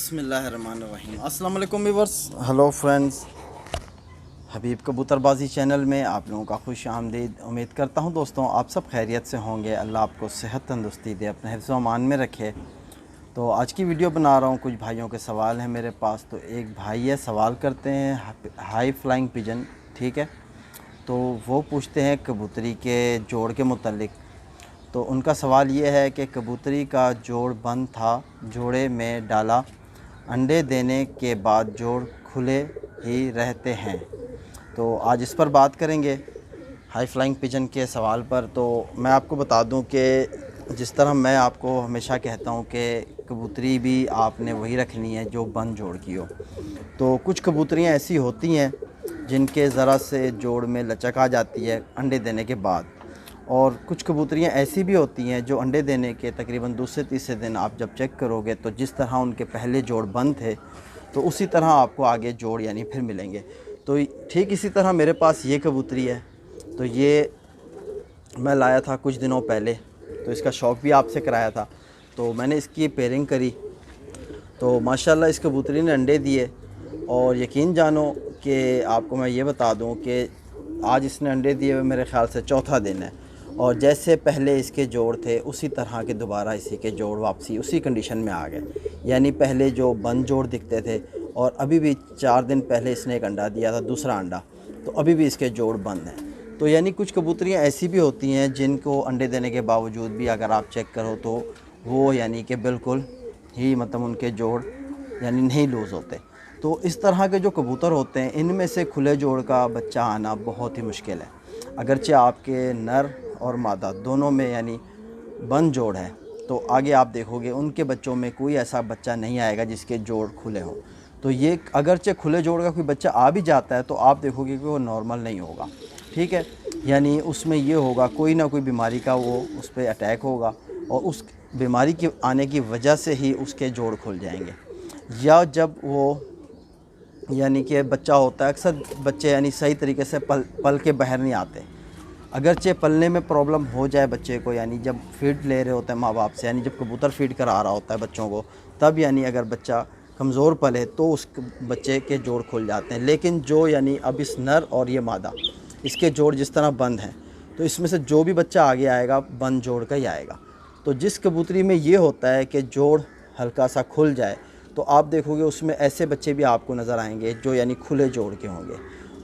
बिस्मिल्लाहिर्रहमानिर्रहीम। अस्सलाम वालेकुम व्यूअर्स, हेलो फ्रेंड्स। हबीब कबूतरबाजी चैनल में आप लोगों का खुश आमदीद। उम्मीद करता हूँ दोस्तों आप सब खैरियत से होंगे। अल्लाह आपको सेहत तंदुरुस्ती दे, अपने हिफ्ज़ व अमान में रखे। तो आज की वीडियो बना रहा हूँ, कुछ भाइयों के सवाल हैं मेरे पास। तो एक भाई है, सवाल करते हैं हाई फ्लाइंग पिजन, ठीक है। तो वो पूछते हैं कबूतरी के जोड़ के मुतल्लिक। तो उनका सवाल ये है कि कबूतरी का जोड़ बंद था, जोड़े में डाला, अंडे देने के बाद जोड़ खुले ही रहते हैं। तो आज इस पर बात करेंगे, हाई फ्लाइंग पिजन के सवाल पर। तो मैं आपको बता दूं कि जिस तरह मैं आपको हमेशा कहता हूं कि कबूतरी भी आपने वही रखनी है जो बंद जोड़ की हो। तो कुछ कबूतरियां ऐसी होती हैं जिनके ज़रा से जोड़ में लचक आ जाती है अंडे देने के बाद, और कुछ कबूतरियाँ ऐसी भी होती हैं जो अंडे देने के तकरीबन दूसरे तीसरे दिन आप जब चेक करोगे तो जिस तरह उनके पहले जोड़ बंद थे तो उसी तरह आपको आगे जोड़ यानी फिर मिलेंगे। तो ठीक इसी तरह मेरे पास ये कबूतरी है। तो ये मैं लाया था कुछ दिनों पहले, तो इसका शौक़ भी आपसे कराया था। तो मैंने इसकी पेयरिंग करी तो माशाल्लाह इस कबूतरी ने अंडे दिए। और यकीन जानो कि आपको मैं ये बता दूं कि आज इसने अंडे दिए हुए मेरे ख़्याल से चौथा दिन है। और जैसे पहले इसके जोड़ थे उसी तरह के दोबारा इसी के जोड़ वापसी उसी कंडीशन में आ गए। यानी पहले जो बंद जोड़ दिखते थे, और अभी भी 4 दिन पहले इसने एक अंडा दिया था, दूसरा अंडा, तो अभी भी इसके जोड़ बंद हैं। तो यानी कुछ कबूतरियाँ ऐसी भी होती हैं जिनको अंडे देने के बावजूद भी अगर आप चेक करो तो वो यानी कि बिल्कुल ही मतलब उनके जोड़ यानी नहीं लूज़ होते। तो इस तरह के जो कबूतर होते हैं इनमें से खुले जोड़ का बच्चा आना बहुत ही मुश्किल है। अगरचे आपके नर और मादा दोनों में यानी बंद जोड़ है तो आगे आप देखोगे उनके बच्चों में कोई ऐसा बच्चा नहीं आएगा जिसके जोड़ खुले हों। तो ये अगरचे खुले जोड़ का कोई बच्चा आ भी जाता है तो आप देखोगे कि वो नॉर्मल नहीं होगा, ठीक है। यानी उसमें ये होगा कोई ना कोई बीमारी का वो उस पर अटैक होगा और उस बीमारी के आने की वजह से ही उसके जोड़ खुल जाएंगे। या जब वो यानी कि बच्चा होता है, अक्सर बच्चे यानी सही तरीके से पल के बाहर नहीं आते। अगरचे पलने में प्रॉब्लम हो जाए बच्चे को, यानी जब फीड ले रहे होते हैं माँ बाप से, यानी जब कबूतर फीड करा रहा होता है बच्चों को, तब यानी अगर बच्चा कमज़ोर पले तो उस बच्चे के जोड़ खुल जाते हैं। लेकिन जो यानी अब इस नर और ये मादा इसके जोड़ जिस तरह बंद हैं तो इसमें से जो भी बच्चा आगे आएगा बंद जोड़ का ही आएगा। तो जिस कबूतरी में ये होता है कि जोड़ हल्का सा खुल जाए तो आप देखोगे उसमें ऐसे बच्चे भी आपको नज़र आएंगे जो यानी खुले जोड़ के होंगे,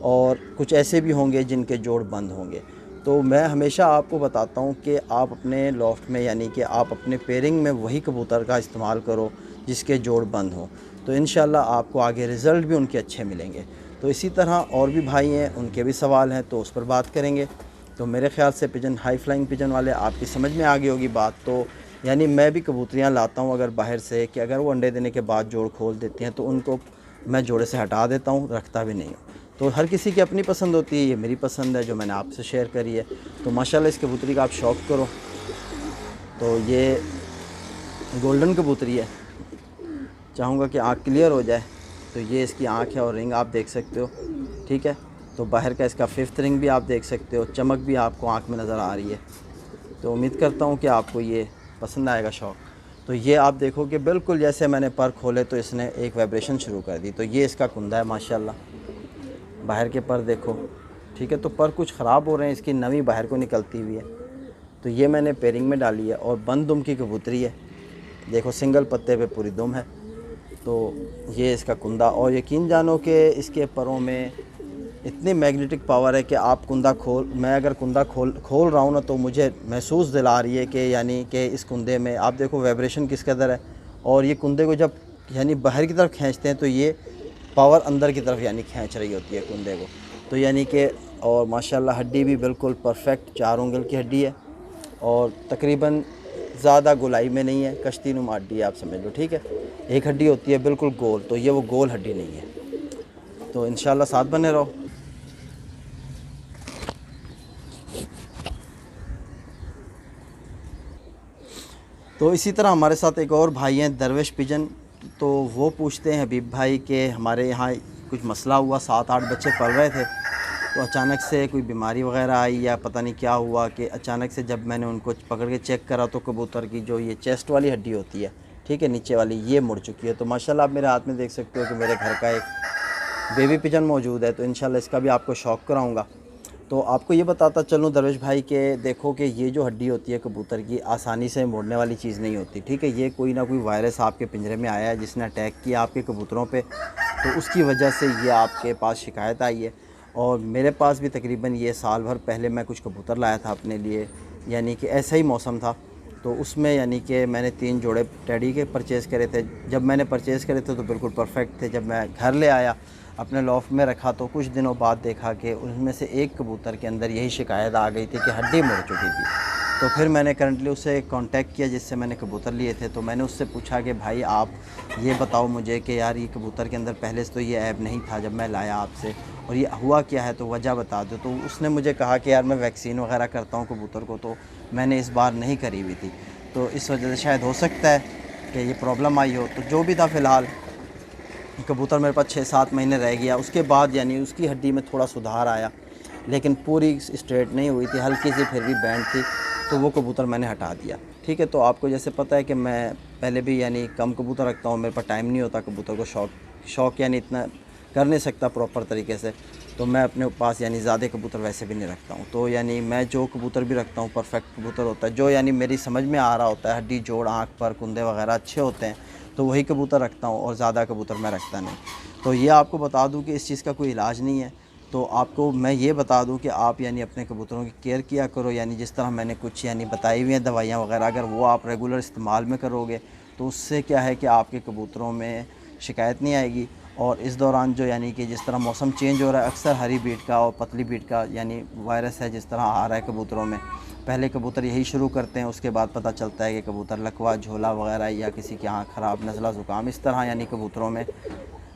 और कुछ ऐसे भी होंगे जिनके जोड़ बंद होंगे। तो मैं हमेशा आपको बताता हूँ कि आप अपने लॉफ्ट में यानी कि आप अपने पेयरिंग में वही कबूतर का इस्तेमाल करो जिसके जोड़ बंद हों, तो इंशाल्लाह आपको आगे रिज़ल्ट भी उनके अच्छे मिलेंगे। तो इसी तरह और भी भाई हैं, उनके भी सवाल हैं तो उस पर बात करेंगे। तो मेरे ख़्याल से पिजन हाई फ्लाइंग पिजन वाले आपकी समझ में आ गई होगी बात। तो यानी मैं भी कबूतरियाँ लाता हूँ अगर बाहर से कि अगर वो अंडे देने के बाद जोड़ खोल देती हैं तो उनको मैं जोड़े से हटा देता हूँ, रखता भी नहीं हूँ। तो हर किसी की अपनी पसंद होती है, ये मेरी पसंद है जो मैंने आपसे शेयर करी है। तो माशाल्लाह इस कबूतरी का आप शौक़ करो। तो ये गोल्डन कबूतरी है, चाहूँगा कि आँख क्लियर हो जाए। तो ये इसकी आँख है और रिंग आप देख सकते हो, ठीक है। तो बाहर का इसका 5th रिंग भी आप देख सकते हो, चमक भी आपको आँख में नज़र आ रही है। तो उम्मीद करता हूँ कि आपको ये पसंद आएगा शौक़। तो ये आप देखो कि बिल्कुल जैसे मैंने पर खोले तो इसने एक वाइब्रेशन शुरू कर दी। तो ये इसका कुंदा है माशाल्लाह, बाहर के पर देखो, ठीक है। तो पर कुछ ख़राब हो रहे हैं, इसकी नमी बाहर को निकलती हुई है। तो ये मैंने पेयरिंग में डाली है और बंद दुम की कबूतरी है, देखो सिंगल पत्ते पे पूरी दुम है। तो ये इसका कुंदा, और यकीन जानो कि इसके परों में इतनी मैग्नेटिक पावर है कि आप कुंदा मैं अगर कुंदा खोल रहा हूँ ना तो मुझे महसूस दिला रही है कि यानी कि इस कुंदे में आप देखो वाइब्रेशन किस कदर है। और ये कुंदे को जब यानी बाहर की तरफ खींचते हैं तो ये पावर अंदर की तरफ यानी खींच रही होती है कुंदे को। तो यानी कि और माशाल्लाह हड्डी भी बिल्कुल परफेक्ट 4 उंगल की हड्डी है और तकरीबन ज़्यादा गोलाई में नहीं है, कश्ती नुमा हड्डी आप समझ लो, ठीक है। एक हड्डी होती है बिल्कुल गोल, तो ये वो गोल हड्डी नहीं है। तो इंशाल्लाह साथ बने रहो। तो इसी तरह हमारे साथ एक और भाई हैं दरवेश पिजन। तो वो पूछते हैं हबीब भाई के हमारे यहाँ कुछ मसला हुआ, 7-8 बच्चे पल रहे थे तो अचानक से कोई बीमारी वगैरह आई या पता नहीं क्या हुआ कि अचानक से जब मैंने उनको पकड़ के चेक करा तो कबूतर की जो ये चेस्ट वाली हड्डी होती है ठीक है, नीचे वाली ये मुड़ चुकी है। तो माशाल्लाह आप मेरे हाथ में देख सकते हो कि मेरे घर का एक बेबी पिजन मौजूद है, तो इंशाल्लाह इसका भी आपको शौक़ कराऊँगा। तो आपको ये बताता चलूँ दरवेश भाई के देखो कि ये जो हड्डी होती है कबूतर की, आसानी से मोड़ने वाली चीज़ नहीं होती, ठीक है। ये कोई ना कोई वायरस आपके पिंजरे में आया है जिसने अटैक किया आपके कबूतरों पे, तो उसकी वजह से ये आपके पास शिकायत आई है। और मेरे पास भी तकरीबन ये साल भर पहले मैं कुछ कबूतर लाया था अपने लिए, यानी कि ऐसा ही मौसम था, तो उसमें यानी कि मैंने 3 जोड़े टेडी के परचेज़ करे थे। जब मैंने परचेज़ करे थे तो बिल्कुल परफेक्ट थे। जब मैं घर ले आया अपने लॉफ्ट में रखा तो कुछ दिनों बाद देखा कि उनमें से एक कबूतर के अंदर यही शिकायत आ गई थी कि हड्डी मुड़ चुकी थी। तो फिर मैंने करंटली उससे कांटेक्ट किया जिससे मैंने कबूतर लिए थे। तो मैंने उससे पूछा कि भाई आप ये बताओ मुझे कि यार ये कबूतर के अंदर पहले से तो ये ऐब नहीं था जब मैं लाया आपसे, और ये हुआ क्या है, तो वजह बता दो। तो उसने मुझे कहा कि यार मैं वैक्सीन वगैरह करता हूँ कबूतर को, तो मैंने इस बार नहीं करी हुई थी, तो इस वजह से शायद हो सकता है कि ये प्रॉब्लम आई हो। तो जो भी था फ़िलहाल कबूतर मेरे पास 6-7 महीने रह गया। उसके बाद यानी उसकी हड्डी में थोड़ा सुधार आया, लेकिन पूरी स्ट्रेट नहीं हुई थी, हल्की सी फिर भी बैंड थी, तो वो कबूतर मैंने हटा दिया, ठीक है। तो आपको जैसे पता है कि मैं पहले भी यानी कम कबूतर रखता हूँ, मेरे पास टाइम नहीं होता कबूतर को शौक़ यानी इतना कर नहीं सकता प्रॉपर तरीके से, तो मैं अपने पास यानी ज़्यादा कबूतर वैसे भी नहीं रखता हूँ। तो यानी मैं जो कबूतर भी रखता हूँ परफेक्ट कबूतर होता है, जो यानी मेरी समझ में आ रहा होता है, हड्डी जोड़ आँख पर कुंदे वगैरह अच्छे होते हैं, तो वही कबूतर रखता हूँ, और ज़्यादा कबूतर मैं रखता नहीं। तो ये आपको बता दूँ कि इस चीज़ का कोई इलाज नहीं है। तो आपको मैं ये बता दूं कि आप यानी अपने कबूतरों की केयर किया करो, यानी जिस तरह मैंने कुछ यानी बताई हुई हैं दवाइयाँ वगैरह, अगर वो आप रेगुलर इस्तेमाल में करोगे तो उससे क्या है कि आपके कबूतरों में शिकायत नहीं आएगी। और इस दौरान जो यानी कि जिस तरह मौसम चेंज हो रहा है, अक्सर हरी बीट का और पतली बीट का यानी वायरस है जिस तरह आ रहा है कबूतरों में, पहले कबूतर यही शुरू करते हैं, उसके बाद पता चलता है कि कबूतर लकवा, झोला वगैरह या किसी के यहाँ ख़राब नज़ला ज़ुकाम इस तरह यानी कबूतरों में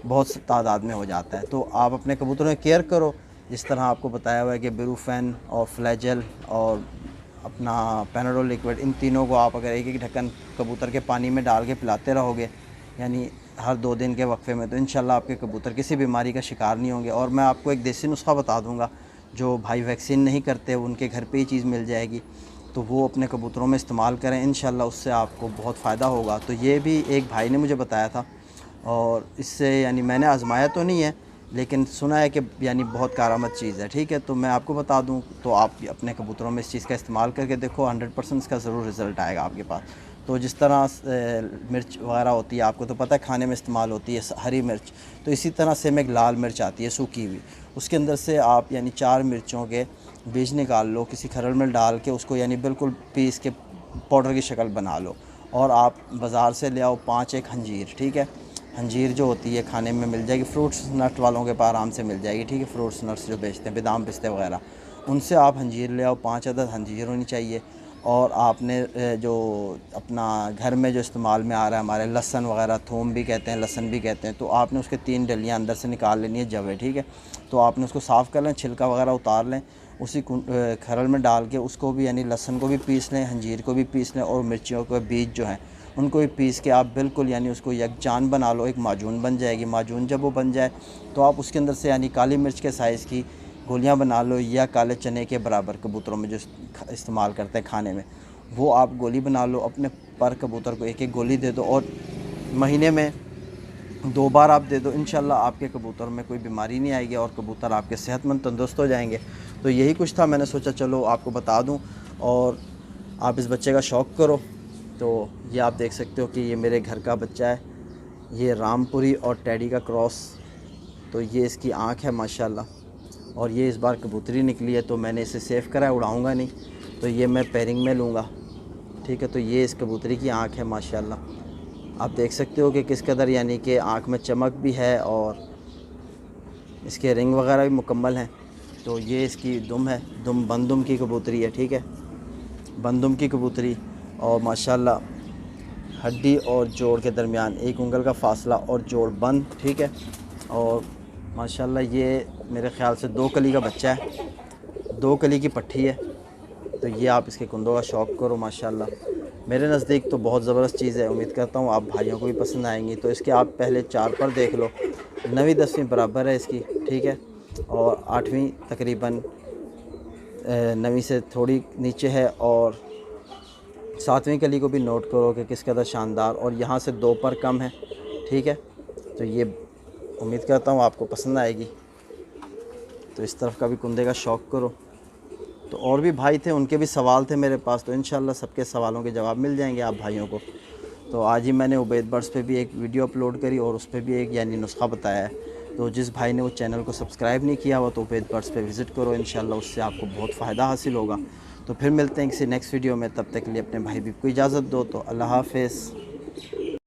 बहुत तादाद में हो जाता है। तो आप अपने कबूतरों की केयर करो, जिस तरह आपको बताया हुआ है कि ब्रूफेन और फ्लैजेल और अपना पैनाडोल लिक्विड, इन तीनों को आप अगर एक एक ढक्कन कबूतर के पानी में डाल के पिलाते रहोगे यानी हर 2 दिन के वक्फे में, तो इंशाल्लाह आपके कबूतर किसी बीमारी का शिकार नहीं होंगे। और मैं आपको एक देसी नुस्खा बता दूंगा, जो भाई वैक्सीन नहीं करते उनके घर पे ही चीज़ मिल जाएगी, तो वो अपने कबूतरों में इस्तेमाल करें, इंशाल्लाह उससे आपको बहुत फ़ायदा होगा। तो ये भी एक भाई ने मुझे बताया था, और इससे यानी मैंने आजमाया तो नहीं है, लेकिन सुना है कि यानी बहुत कारआमद चीज़ है, ठीक है। तो मैं आपको बता दूं, तो आप अपने कबूतरों में इस चीज़ का इस्तेमाल करके देखो, 100% इसका ज़रूर रिज़ल्ट आएगा आपके पास। तो जिस तरह मिर्च वगैरह होती है, आपको तो पता है खाने में इस्तेमाल होती है हरी मिर्च, तो इसी तरह से में एक लाल मिर्च आती है सूखी हुई, उसके अंदर से आप यानी 4 मिर्चों के बीज निकाल लो, किसी खरल में डाल के उसको यानी बिल्कुल पीस के पाउडर की शक्ल बना लो, और आप बाज़ार से ले आओ 5 एक अंजीर, ठीक है। अंजीर जो होती है खाने में मिल जाएगी, फ्रूट्स नट वालों के पास आराम से मिल जाएगी, ठीक है। फ्रूट्स नट्स जो बेचते हैं, बादाम पिस्ते वगैरह, उनसे आप अंजीर ले आओ, 5 अदद अंजीर होनी चाहिए। और आपने जो अपना घर में जो इस्तेमाल में आ रहा है हमारे लहसन वगैरह, थूम भी कहते हैं, लहसन भी कहते हैं, तो आपने उसके 3 डलियाँ अंदर से निकाल लेनी है, जवे, ठीक है। तो आपने उसको साफ़ कर लें, छिलका वगैरह उतार लें, उसी खरल में डाल के उसको भी यानी लहसन को भी पीस लें, अंजीर को भी पीस लें, और मिर्चियों के बीज जो हैं उनको भी पीस के आप बिल्कुल यानी उसको यकजान बना लो, एक माजून बन जाएगी। माजून जब वो बन जाए तो आप उसके अंदर से यानी काली मिर्च के साइज़ की गोलियां बना लो, या काले चने के बराबर कबूतरों में जो इस्तेमाल करते हैं खाने में, वो आप गोली बना लो, अपने पर कबूतर को एक एक गोली दे दो, और महीने में 2 बार आप दे दो, इंशाल्लाह आपके कबूतर में कोई बीमारी नहीं आएगी और कबूतर आपके सेहतमंद तंदुरुस्त हो जाएंगे। तो यही कुछ था, मैंने सोचा चलो आपको बता दूं, और आप इस बच्चे का शौक़ करो। तो ये आप देख सकते हो कि ये मेरे घर का बच्चा है, ये रामपुरी और टेडी का क्रॉस। तो ये इसकी आँख है माशाल्लाह, और ये इस बार कबूतरी निकली है, तो मैंने इसे सेव करा है, उड़ाऊँगा नहीं, तो ये मैं पेयरिंग में लूँगा, ठीक है। तो ये इस कबूतरी की आँख है माशाल्लाह, आप देख सकते हो कि किस कदर यानी कि आँख में चमक भी है, और इसके रिंग वगैरह भी मुकम्मल हैं। तो ये इसकी दुम है, बंदुम की कबूतरी है, ठीक है, बंदुम की कबूतरी, और माशाल्लाह हड्डी और जोड़ के दरमियान 1 उंगल का फासला और जोड़ बंद, ठीक है। और माशाल्लाह ये मेरे ख़्याल से 2 कली का बच्चा है, 2 कली की पट्टी है। तो ये आप इसके कुंदों का शौक़ करो, माशाल्लाह मेरे नज़दीक तो बहुत ज़बरदस्त चीज़ है, उम्मीद करता हूँ आप भाइयों को भी पसंद आएंगी। तो इसके आप पहले 4 पर देख लो, 9वीं 10वीं बराबर है इसकी, ठीक है, और 8वीं तकरीबन 9वीं से थोड़ी नीचे है, और सातवीं कली को भी नोट करो कि किस कदर शानदार, और यहाँ से 2 पर कम है। ठीक है, तो ये उम्मीद करता हूँ आपको पसंद आएगी। तो इस तरफ का भी कुंदे का शौक़ करो। तो और भी भाई थे, उनके भी सवाल थे मेरे पास, तो इंशाल्लाह सबके सवालों के जवाब मिल जाएंगे आप भाइयों को। तो आज ही मैंने उबैद बर्ड्स पे भी एक वीडियो अपलोड करी और उस पर भी एक यानी नुस्खा बताया है। तो जिस भाई ने वो चैनल को सब्सक्राइब नहीं किया हुआ तो उबैद बर्ड्स पे विज़िट करो, इंशाल्लाह उससे आपको बहुत फ़ायदा हासिल होगा। तो फिर मिलते हैं किसी नेक्स्ट वीडियो में, तब तक के लिए अपने भाई भी को इजाज़त दो। तो अल्लाह हाफ़िज़।